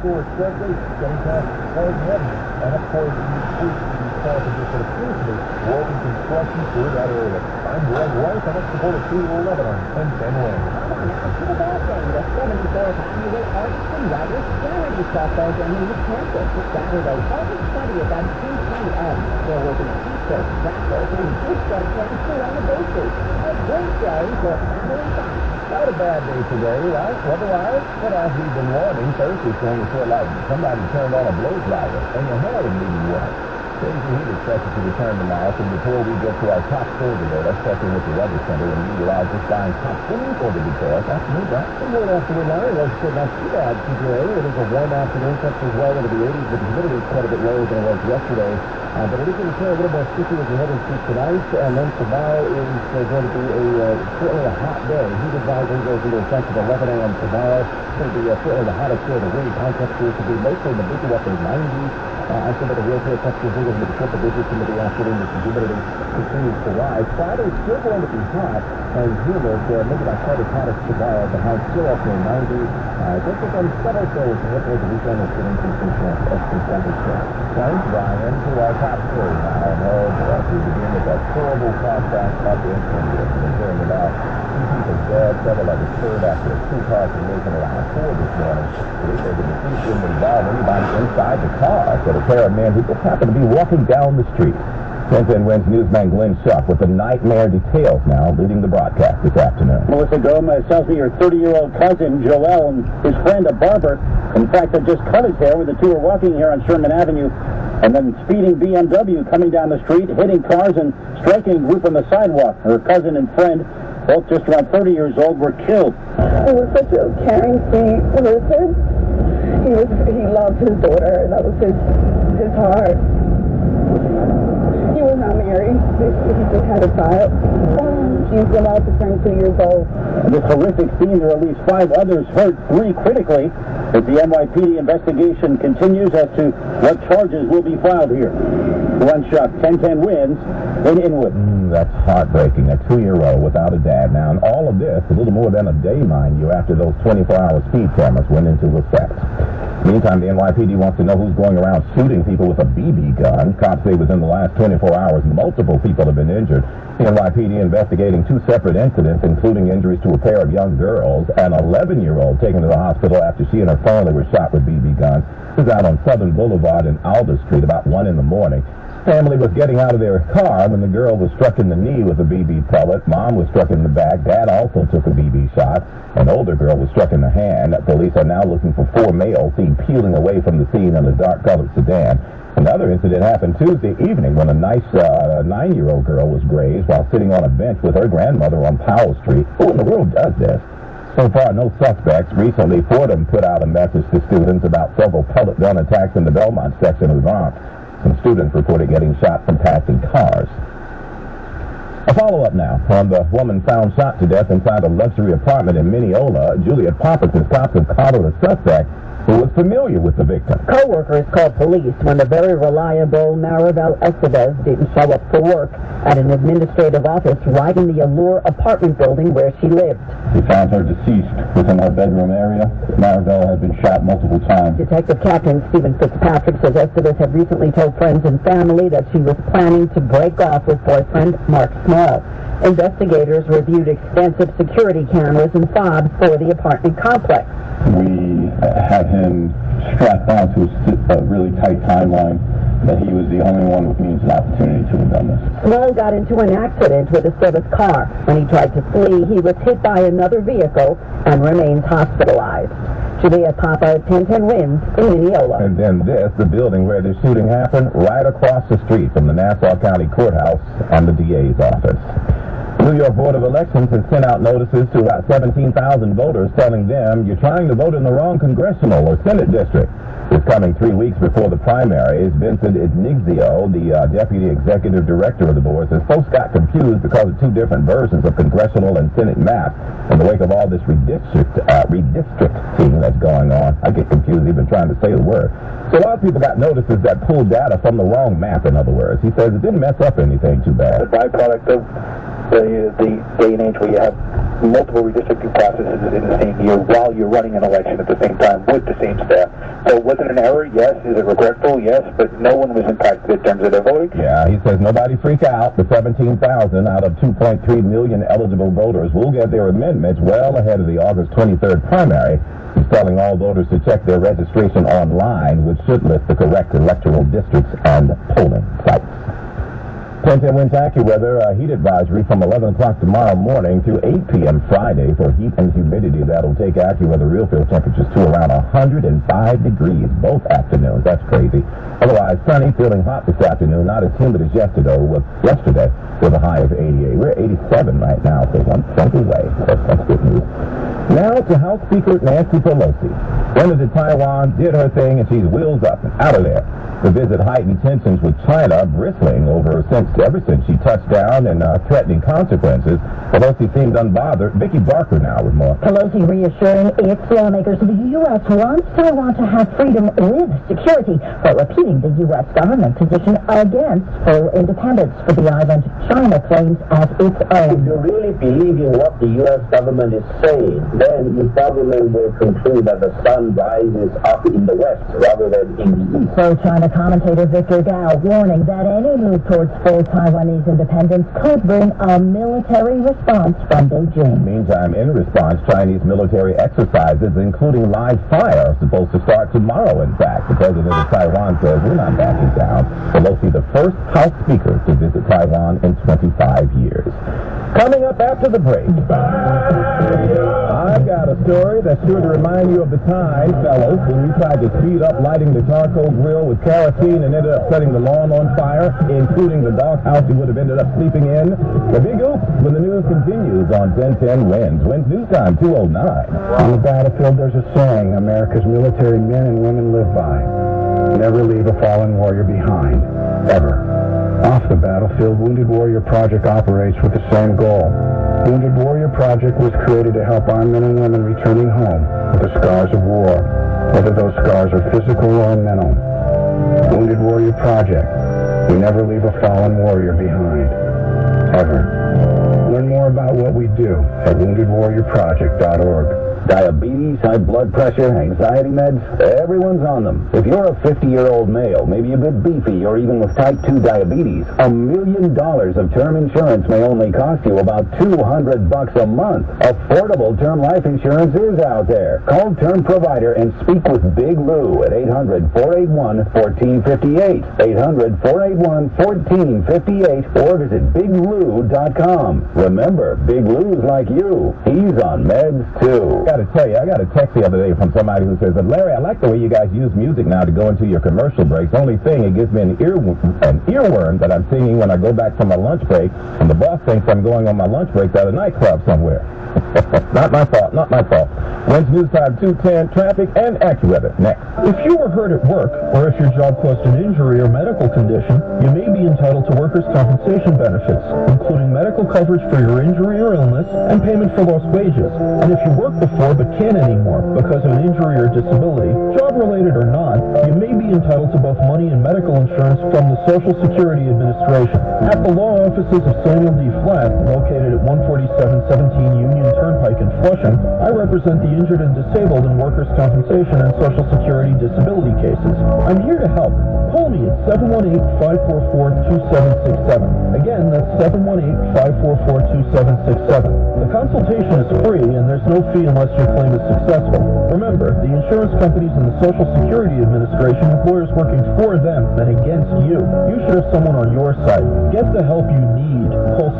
school Expressway, getting past Ford Avenue, and up towards the street south of this appears to be working construction through that area. I'm Greg White, and let's support a 2-11 on 10-10 win. Come on now, to the ball game. The 74th annual Artist Riders Charity Softball game in Wisconsin this Saturday, August 20th on 2:10 a.m. There will be t-shirts, raffles, and gift cards on the bases. A great day for family fun. Not a bad day today, right? Weather-wise, but as we've been warning, Thursday's going to feel like somebody turned on a blow dryer, and your hair isn't even wet. Crazy heat expected to return tomorrow, so before we get to our top story today, let's check in with the Weather Center and meteorologist Brian top swimming for the details. Afternoon, Brian. Good morning, afternoon, Larry. Well, it's not too bad today. It is a warm afternoon, temperatures well into the 80s, but the humidity is quite a bit lower than it was yesterday. But it is going to stay a little more sticky as we head into tonight, and then tomorrow is going to be certainly a hot day. Heat advisory goes into effect at 11 a.m. tomorrow. It's going to be certainly the hottest day of the week. High temperatures will be mostly in the mid to upper 90s. I said that the real clear temperatures will go into the triple digits into the afternoon as the humidity continues to rise. Friday is still going to be hot and humid, maybe not quite as hot as tomorrow. The high still up near 90. I don't think on several days to hit the weekend will get into some chance of some temperature. Thanks, Brian, to our top story now. And we begin with that horrible crossback up in India. We're hearing about 2 people dead, several others hurt after a 2-car collision around 4 this morning. Police say the deceased didn't involve anybody inside the car, but a pair of men who just happened to be walking down the street. 10-10 Wins newsman Glenn Schuck with the nightmare details now leading the broadcast this afternoon. Melissa Gomez tells me your 30-year-old cousin, Joel, and his friend, a barber, in fact, had just cut his hair when the two were walking here on Sherman Avenue, and then speeding BMW coming down the street, hitting cars and striking a group on the sidewalk. Her cousin and friend, both just around 30 years old, were killed. It was such a caring, sweet person. He loved his daughter, and that was his heart. He was not married. He just had a child. She's about to turn 2 years old. In this horrific scene, there are at least 5 others hurt, 3 critically, as the NYPD investigation continues as to what charges will be filed here. Glenn Schuck, 10-10 Wins in Inwood. That's heartbreaking. A 2-year-old without a dad. Now, and all of this, a little more than a day, mind you, after those 24-hour speed cameras went into effect. Meantime, the NYPD wants to know who's going around shooting people with a BB gun. Cops say within the last 24 hours, multiple people have been injured. The NYPD investigating 2 separate incidents, including injuries to a pair of young girls. An 11-year-old taken to the hospital after she and her family were shot with BB guns. This is out on Southern Boulevard and Alder Street about 1 in the morning. Family was getting out of their car when the girl was struck in the knee with a BB pellet. Mom was struck in the back. Dad also took a BB shot. An older girl was struck in the hand. Police are now looking for 4 males seen peeling away from the scene in a dark-colored sedan. Another incident happened Tuesday evening when a nice 9-year-old girl was grazed while sitting on a bench with her grandmother on Powell Street. Who in the world does this? So far, no suspects. Recently, Fordham put out a message to students about several pellet gun attacks in the Belmont section of the Bronx. Some students reported getting shot from passing cars. A follow-up now on the woman found shot to death inside a luxury apartment in Mineola. Juliet Pappas says cops have caught a suspect who was familiar with the victim. Co-workers called police when the very reliable Maribel Estevez didn't show up for work at an administrative office right in the Allure apartment building where she lived. We found her deceased within her bedroom area. Maribel had been shot multiple times. Detective Captain Stephen Fitzpatrick says Estevez had recently told friends and family that she was planning to break off with boyfriend Mark Small. Investigators reviewed extensive security cameras and fobs for the apartment complex. We had him strapped down to a really tight timeline that he was the only one with means and opportunity to have done this. Small got into an accident with a service car. When he tried to flee, he was hit by another vehicle and remains hospitalized. Juliet Papa, 10-10 Wins in Mineola. And then this, the building where the shooting happened, right across the street from the Nassau County Courthouse and the DA's office. The New York Board of Elections has sent out notices to about 17,000 voters telling them you're trying to vote in the wrong congressional or Senate district. This coming 3 weeks before the primaries, Vincent Ignizio, the deputy executive director of the board, says folks got confused because of 2 different versions of congressional and Senate maps in the wake of all this redistricting that's going on. I get confused even trying to say the word. So a lot of people got notices that pulled data from the wrong map, in other words. He says it didn't mess up anything too bad. The byproduct of the day and age where you have multiple redistricting processes in the same year while you're running an election at the same time with the same staff. So was it an error? Yes. Is it regretful? Yes. But no one was impacted in terms of their voting. Yeah, he says nobody freak out. The 17,000 out of 2.3 million eligible voters will get their amendments well ahead of the August 23rd primary. He's telling all voters to check their registration online, which should list the correct electoral districts and polling sites. 10-10 winds AccuWeather, a heat advisory from 11 o'clock tomorrow morning through 8 p.m. Friday for heat and humidity. That'll take AccuWeather real field temperatures to around 105 degrees both afternoons. That's crazy. Otherwise, sunny, feeling hot this afternoon. Not as humid as yesterday with a high of 88. We're 87 right now, so one funky way. That's good news. Now to House Speaker Nancy Pelosi. Senator Taiwan did her thing, and she's wheels up and out of there. The visit heightened tensions with China, bristling ever since she touched down and threatening consequences. Pelosi seemed unbothered. Vicki Barker now with more. Pelosi reassuring its lawmakers the U.S. wants Taiwan to have freedom with security, but repeating the U.S. government position against full independence for the island China claims as its own. If you really believe in what the U.S. government is saying, then the government will conclude that the sun rises up in the west rather than in the east. Pro-China commentator Victor Gao warning that any move towards full Taiwanese independence could bring a military response from Beijing. Meantime, in response, Chinese military exercises, including live fire, are supposed to start tomorrow, in fact. The president of Taiwan says we're not backing down. Pelosi, the first House Speaker to visit Taiwan in 25 years. Coming up after the break, I've got a story that's sure to remind you of the time, fellas, when you tried to speed up lighting the charcoal grill with kerosene and ended up setting the lawn on fire, including the doghouse you would have ended up sleeping in. The big oops when the news continues on 1010 Winds. Winds News Time 209. On the battlefield, there's a saying America's military men and women live by. Never leave a fallen warrior behind. Ever. Off the battlefield, Wounded Warrior Project operates with the same goal. Wounded Warrior Project was created to help our men and women returning home with the scars of war, whether those scars are physical or mental. Wounded Warrior Project. We never leave a fallen warrior behind. Ever. Learn more about what we do at woundedwarriorproject.org. Diabetes, high blood pressure, anxiety meds, everyone's on them. If you're a 50-year-old male, maybe a bit beefy, or even with type 2 diabetes, $1 million of term insurance may only cost you about $200 a month. Affordable term life insurance is out there. Call Term Provider and speak with Big Lou at 800-481-1458. 800-481-1458 or visit biglou.com. Remember, Big Lou's like you. He's on meds too. I got to tell you, I got a text the other day from somebody who says, Larry, I like the way you guys use music now to go into your commercial breaks. Only thing, it gives me an earworm that I'm singing when I go back from my lunch break, and the boss thinks I'm going on my lunch break at a nightclub somewhere. Not my fault, not my fault. Wednesday News Time 210, traffic and AccuWeather. Next. If you were hurt at work, or if your job caused an injury or medical condition, you may be entitled to workers' compensation benefits, including medical coverage for your injury or illness and payment for lost wages. And if you worked before but can't anymore because of an injury or disability, job-related or not, you may be entitled to both money and medical insurance from the Social Security Administration. At the law offices of Samuel D. Flatt, located at 14717 Union Turnpike in Flushing, I represent the injured and disabled in workers' compensation and Social Security disability cases. I'm here to help. Call me at 718-544-2767. Again, that's 718-544-2767. The consultation is free and there's no fee unless your claim is successful. Remember, the insurance companies and the Social Security Administration have lawyers working for them and against you. You should have someone on your side. Get the help you need. Call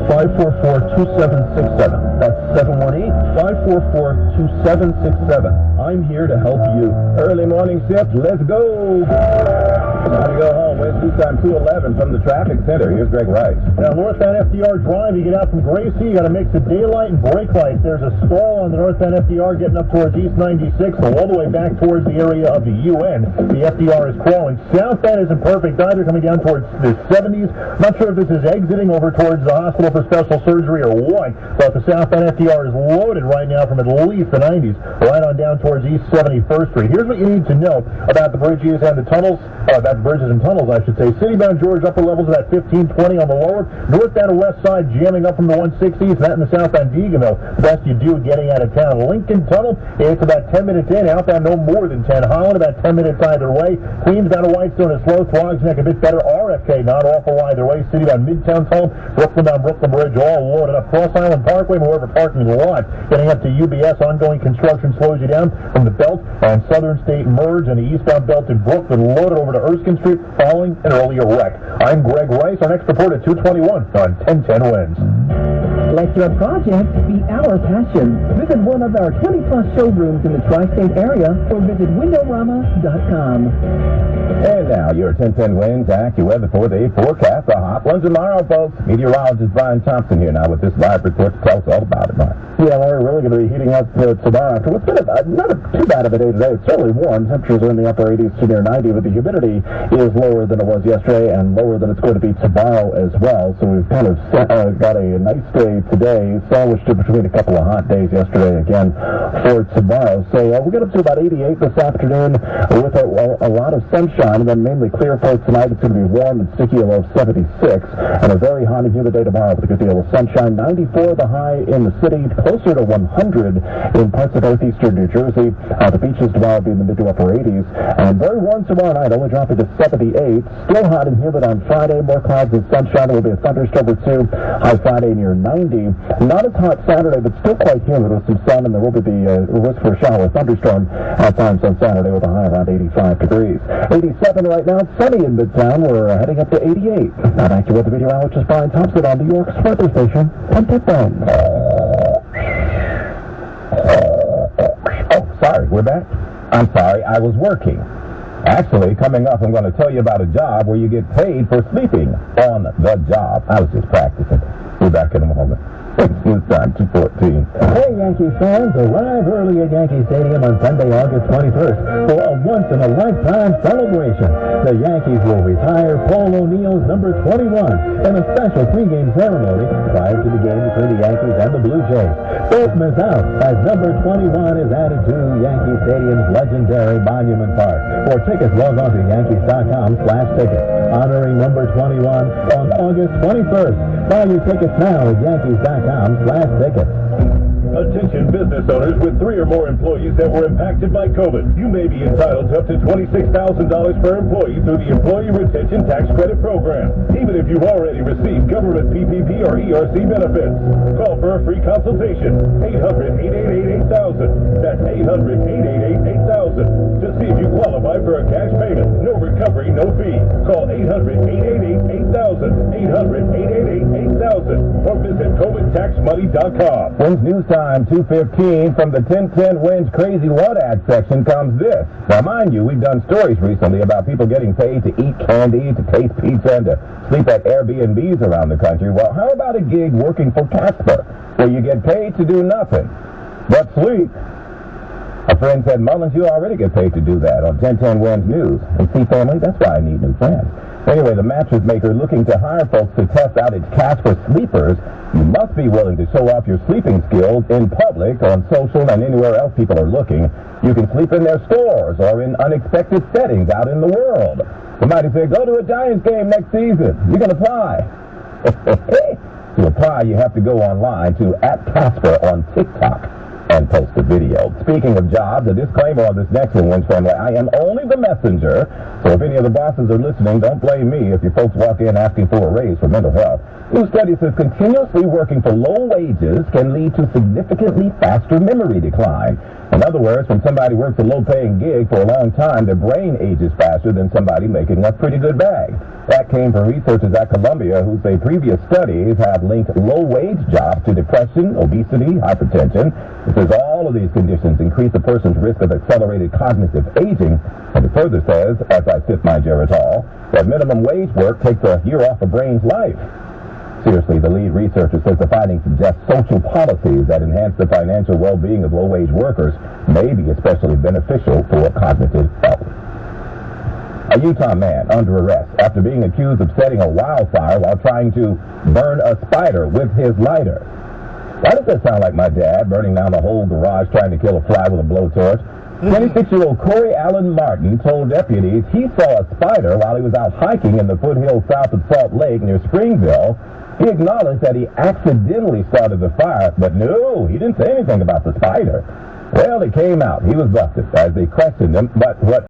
718-544-2767. That's 718-544-2767. I'm here to help you. Early morning shift, let's go. Time to go home. Wednesday News Time 211 from the traffic center. Here's Greg Rice. Now, northbound FDR Drive, you get out from Gracie, you got to mix the daylight and brake lights. There's a stall on the northbound FDR getting up towards East 96, so all the way back towards the area of the UN. The FDR is crawling. Southbound isn't perfect either, coming down towards the 70s. Not sure if this is exiting over towards the Hospital for Special Surgery or what, but the southbound Southbound FDR is loaded right now from at least the 90s, right on down towards East 71st Street. Here's what you need to know about the bridges and the tunnels, about the bridges and tunnels, I should say. Citybound George, upper levels of that 1520 on the lower. Northbound west side, jamming up from the 160s, and that in the southbound Deaconville. The best you do getting out of town. Lincoln Tunnel, it's about 10 minutes in. Outbound no more than 10. Holland, about 10 minutes either way. Queens down to Whitestone is slow. Throgs Neck a bit better. RFK, not awful either way. Citybound Midtown Tunnel, Brooklyn down Brooklyn Bridge, all loaded up. Cross Island Parkway, however, parking lot. Getting up to UBS, ongoing construction slows you down from the Belt and Southern State Merge and the eastbound Belt in Brooklyn, loaded over to Erskine Street following an earlier wreck. I'm Greg Rice. Our next report at 2:21 on 1010 Wins. Let your project be our passion. Visit one of our 20-plus showrooms in the tri-state area or visit windowrama.com. And now, your 1010 Winds AccuWeather 4-day forecast. A hot one tomorrow, folks. Meteorologist Brian Thompson here now with this live report to tell us all about it, Brian. Yeah, Larry, really going to be heating up tomorrow after what's been not too bad of a day today. It's certainly warm. Temperatures are in the upper 80s to near 90, but the humidity is lower than it was yesterday and lower than it's going to be tomorrow as well. So we've kind of got a nice day today, sandwiched in between a couple of hot days yesterday again for tomorrow. So we'll get up to about 88 this afternoon with a lot of sunshine, and then mainly clear for tonight. It's going to be warm and sticky, a low of 76, and a very hot and humid day tomorrow with a good deal of sunshine. 94 the high in the city, closer to 100 in parts of northeastern New Jersey. The beaches tomorrow will be in the mid to upper 80s, and very warm tomorrow night, only dropping to 78. Still hot and humid on Friday, more clouds and sunshine. There will be a thunderstorm or two. High Friday near 90. Not as hot Saturday, but still quite humid with some sun, and there will be the risk for a shower thunderstorm at times on Saturday with a high around 85 degrees. 87 right now, sunny in Midtown. We're heading up to 88. Not AccuWeather meteorologist Brian Thompson on New York's weather station, 1010. Oh, sorry, we're back? I'm sorry, I was working. Actually, coming up, I'm going to tell you about a job where you get paid for sleeping on the job. I was just practicing. We're back in a moment. It's time, 2:14. Hey, Yankee fans, arrive early at Yankee Stadium on Sunday, August 21st for a once-in-a-lifetime celebration. The Yankees will retire Paul O'Neill's number 21 in a special pregame ceremony prior to the game between the Yankees and the Blue Jays. Don't miss out as number 21 is added to Yankee Stadium's legendary Monument Park. For tickets, log on to Yankees.com/tickets. Honoring number 21 on August 21st. Buy your tickets now at Yankees.com/tickets. Attention business owners with 3 or more employees that were impacted by COVID. You may be entitled to up to $26,000 per employee through the Employee Retention Tax Credit Program, even if you've already received government PPP or ERC benefits. Call for a free consultation. 800-888-8000. That's 800-888-8000 to see if you qualify for a cash payment. No recovery, no fee. Call 800-888-8000. 800-888-8000 or visit COVIDTaxMoney.com. Wins News Time, 2:15. From the 1010 Wins Crazy What Ad section comes this. Now, mind you, we've done stories recently about people getting paid to eat candy, to taste pizza, and to sleep at Airbnbs around the country. Well, how about a gig working for Casper, where you get paid to do nothing but sleep? A friend said, Mullins, you already get paid to do that on 1010 Wins News. And see, family, that's why I need new friends. Anyway, the mattress maker looking to hire folks to test out its Casper sleepers. You must be willing to show off your sleeping skills in public, on social, and anywhere else people are looking. You can sleep in their stores or in unexpected settings out in the world. Somebody said, go to a Giants game next season. You can apply. To apply, you have to go online to @Casper on TikTok and post a video. Speaking of jobs, a disclaimer on this next one, Wins family. I am only the messenger, so if any of the bosses are listening, don't blame me if your folks walk in asking for a raise for mental health. New study says continuously working for low wages can lead to significantly faster memory decline. In other words, when somebody works a low-paying gig for a long time, their brain ages faster than somebody making a pretty good bag. That came from researchers at Columbia who say previous studies have linked low-wage jobs to depression, obesity, hypertension. It says all of these conditions increase a person's risk of accelerated cognitive aging. And it further says, as I sip my Geritol, that minimum wage work takes a year off a brain's life. Seriously, the lead researcher says the findings suggest social policies that enhance the financial well-being of low-wage workers may be especially beneficial for cognitive health. A Utah man under arrest after being accused of setting a wildfire while trying to burn a spider with his lighter. Why does that sound like my dad burning down the whole garage trying to kill a fly with a blowtorch? 26-year-old Corey Allen Martin told deputies he saw a spider while he was out hiking in the foothills south of Salt Lake near Springville. He acknowledged that he accidentally started the fire, but no, he didn't say anything about the spider. Well, it came out. He was busted as they questioned him, but what